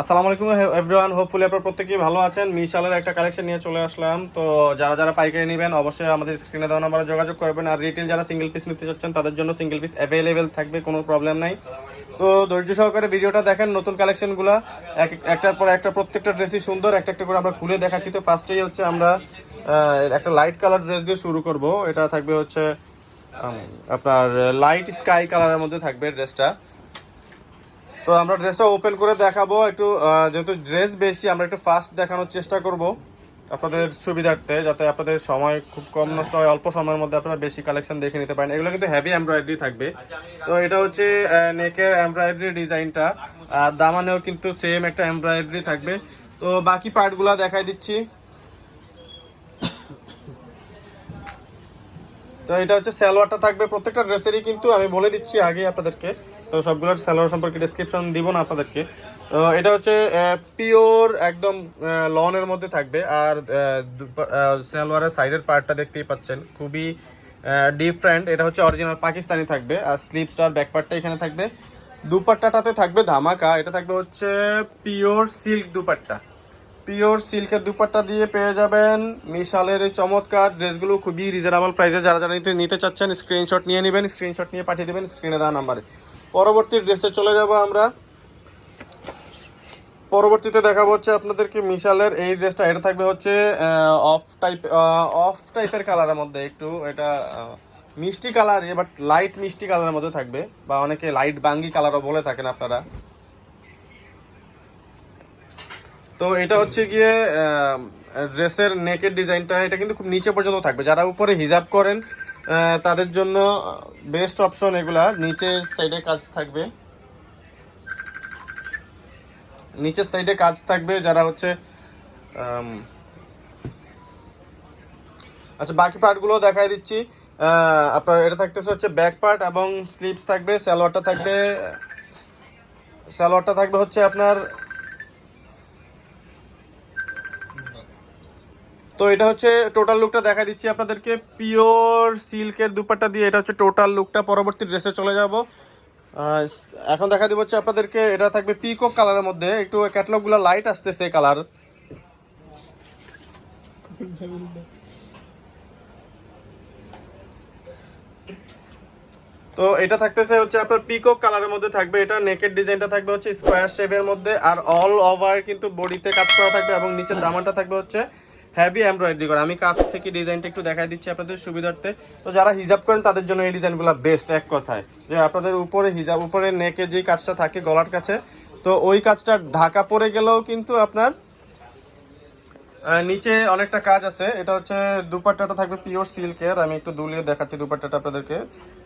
আসসালামু আলাইকুম everyone, hopefully আপনারা প্রত্যেকেই ভালো আছেন। মিশালের একটা কালেকশন নিয়ে চলে আসলাম। তো যারা যারা পাইকারি নেবেন অবশ্যই আমাদের স্ক্রিনে দেওয়া নাম্বারে যোগাযোগ করবেন। আর রিটেল যারা সিঙ্গেল পিস নিতে চাচ্ছেন তাদের জন্য সিঙ্গেল পিস অ্যাভেলেবেল থাকবে, কোনো প্রবলেম নাই। তো ধৈর্য সহকারে ভিডিওটা দেখেন। নতুন কালেকশনগুলো একটার পর একটা, প্রত্যেকটা ড্রেসই সুন্দর। একটা একটা করে আমরা খুলে দেখাচ্ছি। তো ফার্স্টেই হচ্ছে আমরা একটা লাইট কালার ড্রেস দিয়ে শুরু করব। এটা থাকবে হচ্ছে আপনার লাইট স্কাই কালারের মধ্যে থাকবে ড্রেসটা। তো আমরা ড্রেসটা ওপেন করে দেখাবো একটু, যেহেতু ড্রেস বেশি আমরা একটু ফাস্ট দেখানোর চেষ্টা করব আপনাদের সুবিধার্থে, যাতে আপনাদের সময় খুব কম নষ্ট হয়, অল্প সময়ের মধ্যে আপনারা বেশি কালেকশন দেখে নিতে পারেন। এগুলো কিন্তু হেভি এমব্রয়ডারি থাকবে। তো এটা হচ্ছে নেকের এমব্রয়ডারি ডিজাইনটা, আর দামানেও কিন্তু সেম একটা এমব্রয়ডারি থাকবে। তো বাকি পার্টগুলো দেখাই দিচ্ছি। তো এটা হচ্ছে সালোয়ারটা থাকবে প্রত্যেকটা ড্রেসেরই, কিন্তু আমি বলে দিচ্ছি আগে আপনাদেরকে। তো সবগুলোর সালোয়ার সম্পর্কে ডেসক্রিপশন দিব না আপনাদেরকে। তো এটা হচ্ছে পিওর একদম লনের মধ্যে থাকবে। আর সালোয়ারের সাইডের পার্টটা দেখতেই পাচ্ছেন, খুবই ডিফারেন্ট। এটা হচ্ছে অরিজিনাল পাকিস্তানি থাকবে। আর স্লিভ স্টার ব্যাক পার্টটা এখানে থাকবে। দুপাট্টাটাতে থাকবে ধামাকা। এটা থাকবে হচ্ছে পিওর সিল্ক দুপাট্টা। পিওর সিল্কের দুপাট্টা দিয়ে পেয়ে যাবেন মিশালের এই চমৎকার ড্রেসগুলো খুবই রিজনেবল প্রাইসে। যারা যারা নিতে চাচ্ছেন স্ক্রিনশট নিয়ে নেবেন, স্ক্রিনশট নিয়ে পাঠিয়ে দেবেন স্ক্রিনে দেওয়া নাম্বারে। পরবর্তী ড্রেসে চলে যাব আমরা। পরবর্তীতে দেখাবো হচ্ছে আপনাদেরকে মিশালের এই ড্রেসটা। এটা থাকবে হচ্ছে অফ টাইপের কালারের মধ্যে, একটু এটা মিষ্টি কালার, বাট লাইট মিষ্টি কালারের মধ্যে থাকবে, বা অনেকে লাইট বাঙ্গি কালারও বলে থাকেন আপনারা। তো এটা হচ্ছে গিয়ে ড্রেসের নেকের ডিজাইনটা, এটা কিন্তু খুব নিচে পর্যন্ত থাকবে। যারা উপরে হিজাব করেন তাদের জন্য বেস্ট অপশন এগুলা। নিচের সাইডে কাজ থাকবে, নিচের সাইডে কাজ থাকবে যারা হচ্ছে আচ্ছা বাকি পার্টগুলো দেখাই দিচ্ছি। আপনার এটা থাকতেছে হচ্ছে ব্যাক পার্ট এবং স্লিভস থাকবে। সালোয়ারটা থাকবে হচ্ছে আপনার। তো এটা হচ্ছে টোটাল লুকটা দেখা দিচ্ছি আপনাদেরকে পিওর সিল্কের দুপাট্টা দিয়ে। এটা হচ্ছে টোটাল লুকটা। পরবর্তী ড্রেসে চলে যাব। এখন দেখা দিব হচ্ছে আপনাদেরকে, এটা থাকবে পিকক কালারের মধ্যে, একটু ক্যাটালগুলো লাইট আসতেছে কালার। তো এটা থাকতেছে হচ্ছে আপনার পিকক কালারের মধ্যে থাকবে। এটা নেকের ডিজাইনটা থাকবে হচ্ছে স্কোয়ার শেপের মধ্যে, আর অল ওভার কিন্তু বডিতে কাজ করা থাকবে, এবং নিচের দামানটা থাকবে হচ্ছে হেভি এমব্রয়ডারি করা। আমি কাছ থেকে ডিজাইনটা একটু দেখাই দিচ্ছি আপনাদের সুবিধার্থে। তো যারা হিজাব করেন তাদের জন্য এই ডিজাইনগুলো বেস্ট। এক কথায় যে আপনাদের উপরে হিজাব, উপরে নেকে যে কাজটা থাকে গলার কাছে, তো ওই কাজটা ঢাকা পড়ে গেলেও কিন্তু আপনার নিচে অনেকটা কাজ আছে। এটা হচ্ছে দুপাট্টাটা থাকবে পিওর সিল্কের। আমি একটু দুলিয়ে দেখাচ্ছি দুপাট্টাটা আপনাদেরকে।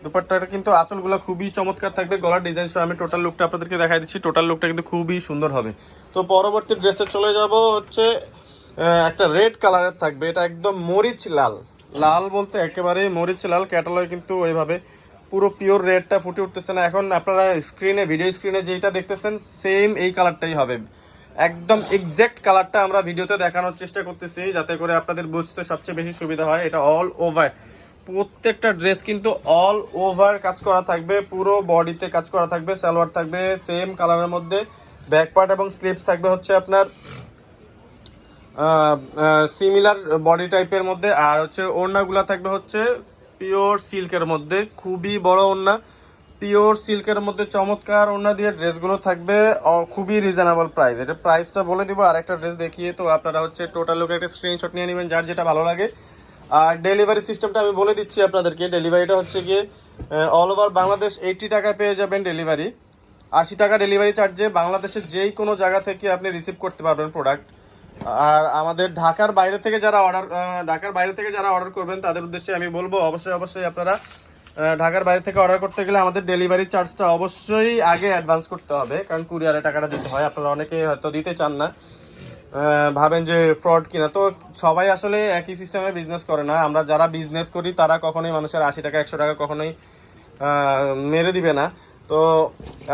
দুপাট্টাটা কিন্তু আঁচলগুলো খুবই চমৎকার থাকবে, গলার ডিজাইন সহ আমি টোটাল লুকটা আপনাদেরকে দেখাই দিচ্ছি। টোটাল লুকটা কিন্তু খুবই সুন্দর হবে। তো পরবর্তী ড্রেসে চলে যাব হচ্ছে একটা রেড কালারের থাকবে। এটা একদম মরিচ লাল, লাল বলতে একেবারে মরিচ লাল। ক্যাটালগে কিন্তু ওইভাবে পুরো পিওর রেডটা ফুটে উঠতেছে না। এখন আপনারা স্ক্রিনে, ভিডিও স্ক্রিনে যেটা দেখতেছেন সেম এই কালারটাই হবে। একদম এক্সাক্ট কালারটা আমরা ভিডিওতে দেখানোর চেষ্টা করতেছি, যাতে করে আপনাদের বুঝতে সবচেয়ে বেশি সুবিধা হয়। এটা অল ওভার, প্রত্যেকটা ড্রেস কিন্তু অল ওভার কাজ করা থাকবে, পুরো বডিতে কাজ করা থাকবে। সালোয়ার থাকবে সেম কালারের মধ্যে, ব্যাক পার্ট এবং স্লিভস থাকবে হচ্ছে আপনার সিমিলার বডি টাইপের মধ্যে। আর হচ্ছে ওড়নাগুলা থাকবে হচ্ছে পিওর সিল্কের মধ্যে, খুবই বড় ওড়না। পিওর সিল্কের মধ্যে চমৎকার ওড়না দিয়ে ড্রেসগুলো থাকবে খুবই রিজনেবল প্রাইস। এটা প্রাইসটা বলে দিব আর একটা ড্রেস দেখিয়ে। তো আপনারা হচ্ছে টোটাল লোক একটা স্ক্রিনশট নিয়ে নেবেন যার যেটা ভালো লাগে। আর ডেলিভারি সিস্টেমটা আমি বলে দিচ্ছি আপনাদেরকে। ডেলিভারিটা হচ্ছে গিয়ে অল ওভার বাংলাদেশ 80 টাকায় পেয়ে যাবেন ডেলিভারি। 80 টাকা ডেলিভারি চার্জে বাংলাদেশের যেই কোনো জায়গা থেকে আপনি রিসিভ করতে পারবেন প্রোডাক্ট। আর আমাদের ঢাকার বাইরে থেকে যারা অর্ডার করবেন তাদের উদ্দেশ্যে আমি বলবো, অবশ্যই অবশ্যই আপনারা ঢাকার বাইরে থেকে অর্ডার করতে গেলে আমাদের ডেলিভারি চার্জটা অবশ্যই আগে অ্যাডভান্স করতে হবে, কারণ কুরিয়ারে টাকাটা দিতে হয়। আপনারা অনেকে হয়তো দিতে চান না, ভাবেন যে ফ্রড কিনা। তো সবাই আসলে একই সিস্টেমে বিজনেস করে না। আমরা যারা বিজনেস করি তারা কখনোই মানুষের 80 টাকা 100 টাকা কখনোই মেরে দিবে না। তো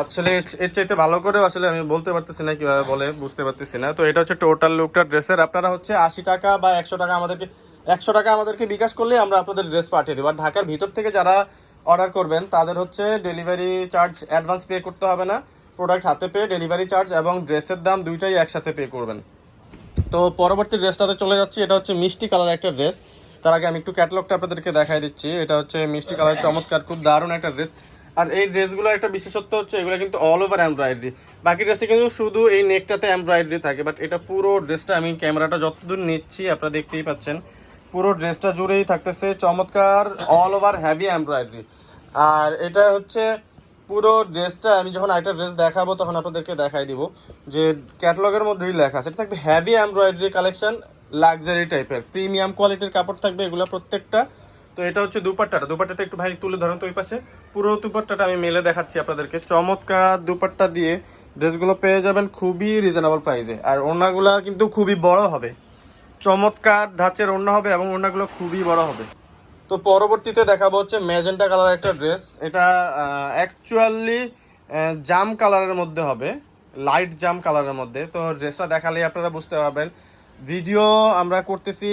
আসলে এর চাইতে ভালো করে আসলে আমি বলতে পারতেছি না, কিভাবে বলে বুঝতে পারতেছি না। তো এটা হচ্ছে টোটাল লুকটা ড্রেসের। আপনারা হচ্ছে 80 টাকা বা 100 টাকা আমাদেরকে, 100 টাকা আমাদেরকে বিকাশ করলে আমরা আপনাদের ড্রেস পাঠিয়ে দেবো। আর ঢাকার ভিতর থেকে যারা অর্ডার করবেন তাদের হচ্ছে ডেলিভারি চার্জ অ্যাডভান্স পে করতে হবে না। প্রোডাক্ট হাতে পেয়ে ডেলিভারি চার্জ এবং ড্রেসের দাম দুইটাই একসাথে পে করবেন। তো পরবর্তী ড্রেসটাতে চলে যাচ্ছি। এটা হচ্ছে মিষ্টি কালার একটা ড্রেস। তার আগে আমি একটু ক্যাটালগটা আপনাদেরকে দেখাই দিচ্ছি। এটা হচ্ছে মিষ্টি কালার, চমৎকার, খুব দারুণ একটা ড্রেস। আর এই ড্রেসগুলো একটা বিশেষত্ব হচ্ছে এগুলো কিন্তু অল ওভার এমব্রয়ডারি। বাকি ড্রেসে কিন্তু শুধু এই নেকটাতে এমব্রয়ডারি থাকে, বাট এটা পুরো ড্রেসটা, আমি ক্যামেরাটা যতদূর নিচ্ছি আপনারা দেখতেই পাচ্ছেন, পুরো ড্রেসটা জুড়েই থাকতেছে চমৎকার অল ওভার হেভি এমব্রয়ডারি। আর এটা হচ্ছে পুরো ড্রেসটা, আমি যখন একটা ড্রেস দেখাবো তখন আপনাদেরকে দেখাই দিব যে ক্যাটালগের মধ্যেই লেখা আছে। এটা থাকবে হেভি এমব্রয়ডারি কালেকশন, লাক্সারি টাইপের, প্রিমিয়াম কোয়ালিটির কাপড় থাকবে এগুলো প্রত্যেকটা। তো এটা হচ্ছে দুপাট্টাটা একটু ভাই তুলে ধরেন তো ওই পাশে। পুরো দুপাট্টাটা আমি মেলে দেখাচ্ছি আপনাদেরকে। চমৎকার দুপাট্টা দিয়ে ড্রেসগুলো পেয়ে যাবেন খুবই রিজনেবল প্রাইসে। আর ওড়নাগুলা কিন্তু খুবই বড় হবে, চমৎকার ধাঁচের ওড়না হবে এবং ওড়নাগুলো খুবই বড় হবে। তো পরবর্তীতে দেখাবো হচ্ছে ম্যাজেন্টা কালার একটা ড্রেস। এটা অ্যাকচুয়ালি জাম কালারের মধ্যে হবে, লাইট জাম কালারের মধ্যে। তো ড্রেসটা দেখালেই আপনারা বুঝতে পারবেন। ভিডিও আমরা করতেছি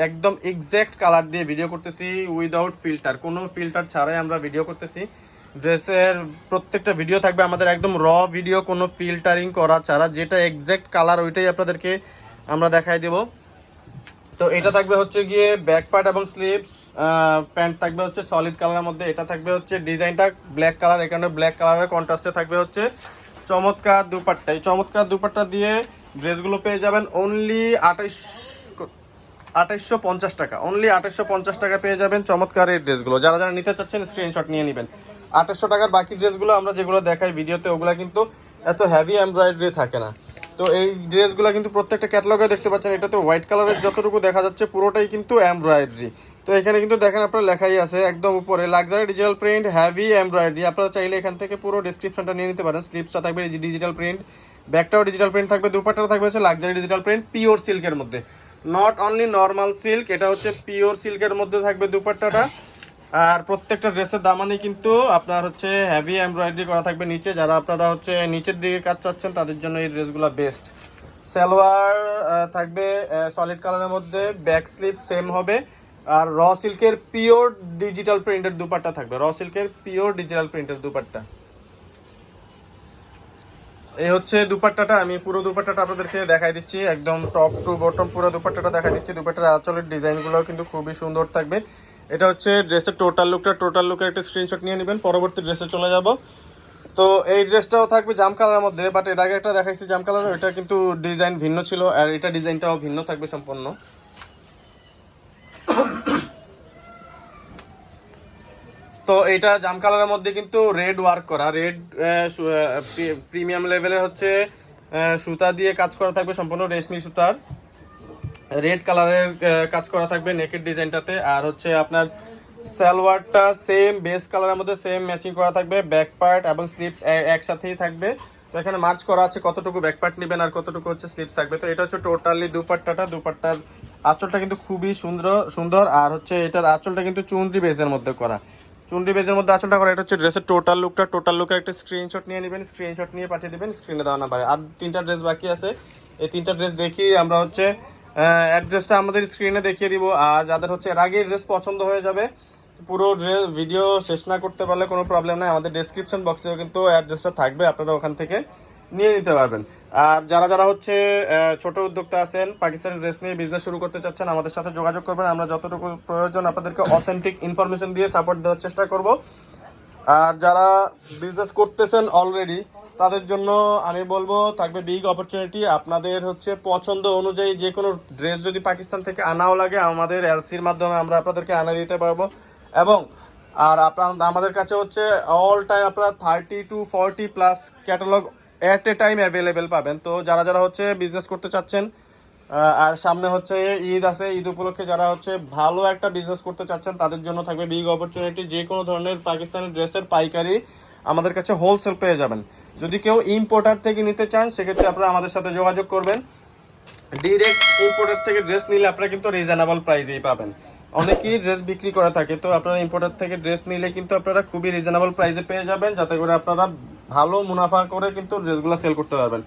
একদম এক্স্যাক্ট কালার দিয়ে ভিডিও করতেছি, উইদাউট ফিল্টার, কোনো ফিল্টার ছাড়াই আমরা ভিডিও করতেছি। ড্রেসের প্রত্যেকটা ভিডিও থাকবে আমাদের একদম র ভিডিও, কোনো ফিল্টারিং করা ছাড়া, যেটা এক্স্যাক্ট কালার ওইটাই আপনাদেরকে আমরা দেখাই দেবো। তো এটা থাকবে হচ্ছে গিয়ে ব্যাক পার্ট এবং স্লিভস, প্যান্ট থাকবে হচ্ছে সলিড কালারের মধ্যে। এটা থাকবে হচ্ছে ডিজাইনটা ব্ল্যাক কালার, এখানে ব্ল্যাক কালারের কন্ট্রাস্টে থাকবে হচ্ছে চমৎকার দুপাট্টা। এই চমৎকার দুপাট্টা দিয়ে ড্রেসগুলো পেয়ে যাবেন অনলি 2850 টাকা। অনলি 2850 টাকা পেয়ে যাবেন চমৎকার এই ড্রেসগুলো। যারা যারা নিতে চাচ্ছেন স্ক্রিনশট নিয়ে নেবেন। 2800 টাকার বাকি ড্রেসগুলো আমরা যেগুলো দেখাই ভিডিওতে ওগুলো কিন্তু এত হেভি এমব্রয়ডারি থাকে না। তো এই ড্রেসগুলো কিন্তু প্রত্যেকটা ক্যাটালগে দেখতে পাচ্ছেন, এটাতে হোয়াইট কালারের যতটুকু দেখা যাচ্ছে পুরোটাই কিন্তু এমব্রয়ডারি। তো এখানে কিন্তু দেখেন আপনারা লেখাই আছে একদম উপরে luxury digital print heavy embroidery. আপনারা চাইলে এখান থেকে পুরো ডেসক্রিপশনটা নিয়ে নিতে পারেন। স্লিপসটা থাকবে ডিজিটাল প্রিন্ট, ব্যাকটাও ডিজিটাল প্রিন্ট থাকবে, দুপাট্টাটা থাকবে হচ্ছে লাক্সারি ডিজিটাল প্রিন্ট পিওর সিল্কের মধ্যে, নট অনলি নর্মাল সিল্ক, এটা হচ্ছে পিওর সিল্কের মধ্যে থাকবে দুপাট্টাটা। আর প্রত্যেকটা ড্রেসের দামানে কিন্তু আপনার হচ্ছে হেভি এমব্রয়ডারি করা থাকবে নিচে। যারা আপনারা হচ্ছে নিচের দিকে কাজ চাচ্ছেন তাদের জন্য এই ড্রেসগুলো বেস্ট। সালোয়ার থাকবে সলিড কালারের মধ্যে, ব্যাক স্লিভ সেম হবে। আর র সিল্কের পিওর ডিজিটাল প্রিন্টের দুপাট্টা থাকবে, র সিল্কের পিওর ডিজিটাল প্রিন্টের দুপাট্টা। এই হচ্ছে দুপাট্টাটা, আমি পুরো দুপাট্টাটা আপনাদেরকে দেখাই দিচ্ছি, একদম টপ টু বটম পুরো দুপাট্টাটা দেখাই দিচ্ছি। দুপাট্টার আঁচলের ডিজাইনগুলো কিন্তু খুবই সুন্দর থাকবে। এটা হচ্ছে ড্রেসের টোটাল লুকের একটা স্ক্রিনশট নিয়ে নেবেন। পরবর্তী ড্রেসে চলে যাব। তো এই ড্রেসটাও থাকবে জাম কালারের মধ্যে, বাট এর আগে একটা দেখাইছি জাম কালার, এটা কিন্তু ডিজাইন ভিন্ন ছিল, আর এটা ডিজাইনটাও ভিন্ন থাকবে সম্পূর্ণ। তো এটা জাম কালারের মধ্যে কিন্তু রেড ওয়ার্ক করা, রেড প্রিমিয়াম লেভেলের হচ্ছে সুতা দিয়ে কাজ করা থাকবে, সম্পূর্ণ রেশমি সুতার রেড কালারের কাজ করা থাকবে নেকের ডিজাইনটাতে। আর হচ্ছে আপনার সালোয়ারটা সেম বেস কালারের মধ্যে সেম ম্যাচিং করা থাকবে, ব্যাক পার্ট এবং স্লিভস একসাথেই থাকবে। তো এখানে মার্চ করা আছে কতটুকু ব্যাক পার্ট নেবেন আর কতটুকু হচ্ছে স্লিভস থাকবে। তো এটা হচ্ছে টোটালি দুপাট্টার আঁচলটা কিন্তু খুবই সুন্দর। আর হচ্ছে এটার আঁচলটা কিন্তু চুনরি বেজের মধ্যে করা, চুনরি বেজের মধ্যে আঁচলটা করা। এটা হচ্ছে ড্রেসের টোটাল লুকের একটা স্ক্রিনশট নিয়ে নেবেন, স্ক্রিনশট নিয়ে পাঠিয়ে দেবেন স্ক্রিনে দেওয়া নাম্বারে। আর 3টা ড্রেস বাকি আছে, এই 3টা ড্রেস দেখি আমরা হচ্ছে অ্যাড্রেসটা আমাদের স্ক্রিনে দেখিয়ে দিব। আর যাদের হচ্ছে এর আগে ড্রেস পছন্দ হয়ে যাবে, পুরো ড্রেস ভিডিও শেষ না করতে পারলে কোনো প্রবলেম নাই, আমাদের ডেসক্রিপশন বক্সেও কিন্তু অ্যাড্রেসটা থাকবে, আপনারা ওখান থেকে নিয়ে নিতে পারবেন। আর যারা যারা হচ্ছে ছোট উদ্যোক্তা আছেন, পাকিস্তানি ড্রেস নিয়ে বিজনেস শুরু করতে চাচ্ছেন, আমাদের সাথে যোগাযোগ করবেন। আমরা যতটুকু প্রয়োজন আপনাদেরকে অথেন্টিক ইনফরমেশন দিয়ে সাপোর্ট দেওয়ার চেষ্টা করব। আর যারা বিজনেস করতেছেন অলরেডি তাদের জন্য আমি বলবো থাকবে বিগ অপরচুনিটি। আপনাদের হচ্ছে পছন্দ অনুযায়ী যে কোনো ড্রেস যদি পাকিস্তান থেকে আনাও লাগে, আমাদের এলসির মাধ্যমে আমরা আপনাদেরকে আনা দিতে পারবো। এবং আর আমাদের কাছে হচ্ছে অল টাইম আপনারা 30 to 40+ catalogue at A time available পাবেন। তো যারা যারা হচ্ছে বিজনেস করতে চাচ্ছেন, আর সামনে হচ্ছে ঈদ আছে, ঈদ উপলক্ষে যারা হচ্ছে ভালো একটা বিজনেস করতে চাচ্ছেন তাদের জন্য থাকবে বিগ অপরচুনিটি। যে কোনো ধরনের পাকিস্তানি ড্রেসের পাইকারি আমাদের কাছে হোলসেল পেয়ে যাবেন। যদি কেউ ইম্পোর্টার থেকে নিতে চান সেক্ষেত্রে আপনারা আমাদের সাথে যোগাযোগ করবেন। ডিরেক্ট ইম্পোর্টার থেকে ড্রেস নিলে আপনারা কিন্তু রিজনেবল প্রাইসেই পাবেন। অনেকেই ড্রেস বিক্রি করা থাকে, তো আপনারা ইম্পোর্টার থেকে ড্রেস নিলে কিন্তু আপনারা খুবই রিজনেবল প্রাইসে পেয়ে যাবেন, যাতে করে আপনারা ভালো মুনাফা করে কিন্তু ড্রেসগুলো সেল করতে পারবেন।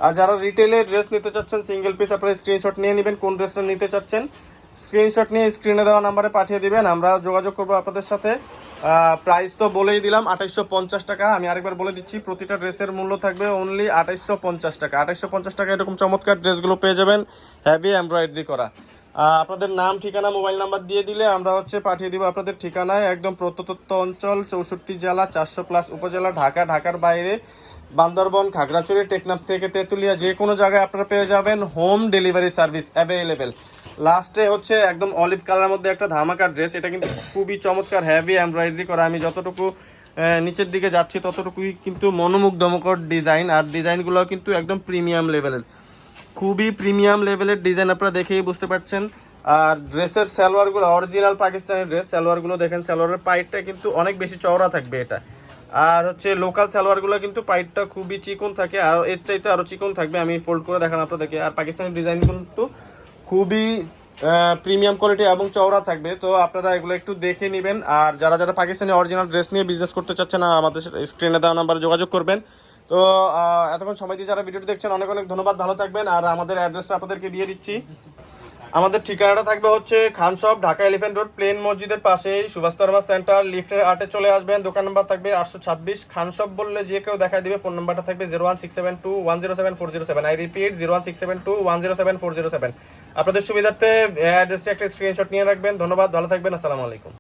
আর যারা রিটেলে ড্রেস নিতে চাচ্ছেন সিঙ্গেল পিস, আপনারা স্ক্রিনশট নিয়ে নেবেন কোন ড্রেসটা নিতে চাচ্ছেন। স্ক্রিনশট নিয়ে স্ক্রিনে দেওয়া নাম্বারে পাঠিয়ে দিবেন, আমরা যোগাযোগ করবো আপনাদের সাথে। প্রাইস তো বলেই দিলাম 2850 টাকা। আমি আরেকবার বলে দিচ্ছি, প্রতিটা ড্রেসের মূল্য থাকবে অনলি 2850 টাকা। 2850 টাকা এরকম চমৎকার ড্রেসগুলো পেয়ে যাবেন, হেভি এমব্রয়ডারি করা। আপনাদের নাম, ঠিকানা, মোবাইল নাম্বার দিয়ে দিলে আমরা পাঠিয়ে দিব আপনাদের ঠিকানায়, একদম প্রত্যন্ত অঞ্চল 64 জেলা 400+ উপজেলা, ঢাকার বাইরে, বান্দরবন, খাগড়াছড়ি, টেকনাফ থেকে তেঁতুলিয়া, যে কোনো জায়গায় আপনারা পেয়ে যাবেন হোম ডেলিভারি সার্ভিস অ্যাভেলেবেল। লাস্টে একদম অলিভ কালারের মধ্যে একটা ধামাকা ড্রেস, এটা কিন্তু খুবই চমৎকার, হেভি এমব্রয়ডারি করা। আমি যতটুকু নিচের দিকে যাচ্ছি ততটুকুই কিন্তু মনোমুগ্ধকর ডিজাইন, আর ডিজাইনগুলো কিন্তু একদম প্রিমিয়াম লেভেলের, খুবই প্রিমিয়াম লেভেলের ডিজাইন, আপনারা দেখেই বুঝতে পারছেন। আর ড্রেসের সালোয়ারগুলো অরিজিনাল পাকিস্তানি ড্রেস, সালোয়ারগুলো দেখেন, সালোয়ারের পাইটটা কিন্তু অনেক বেশি চওড়া থাকবে এটা। আর লোকাল সালোয়ারগুলো কিন্তু পাইটটা খুবই চিকন থাকে, আর এর চাইতে আরও চিকন থাকবে। আমি ফোল্ড করে দেখান আপনাদেরকে। আর পাকিস্তানি ডিজাইন কিন্তু খুবই প্রিমিয়াম কোয়ালিটি এবং চওড়া থাকবে, তো আপনারা এগুলো একটু দেখে নেবেন। আর যারা যারা পাকিস্তানি অরিজিনাল ড্রেস নিয়ে বিজনেস করতে চাচ্ছেন, আমাদের স্ক্রিনে দেওয়া নাম্বারে যোগাযোগ করবেন। তো এতক্ষণ সময় দিয়ে যারা ভিডিওটি দেখছেন অনেক অনেক ধন্যবাদ, ভালো থাকবেন। আর আমাদের অ্যাড্রেসটা আপনাদেরকে দিয়ে দিচ্ছি। আমাদের ঠিকানাটা থাকবে Khan shop, Dhaka elephant road, প্লেন মসজিদের পাশেই, সুভাষ শর্মা সেন্টার, লিফটের 8-এ চলে আসবেন। দোকান নাম্বার থাকবে 826। খান শপ বললে যে কেউ দেখা দিবে। ফোন নাম্বারটা থাকবে 01672107407। I repeat 01672107407। আপনাদের সুবিধার্থে অ্যাড্রেসটা একটা স্ক্রিনশট নিয়ে রাখবেন। ধন্যবাদ, ভালো থাকবেন, আসসালামু আলাইকুম।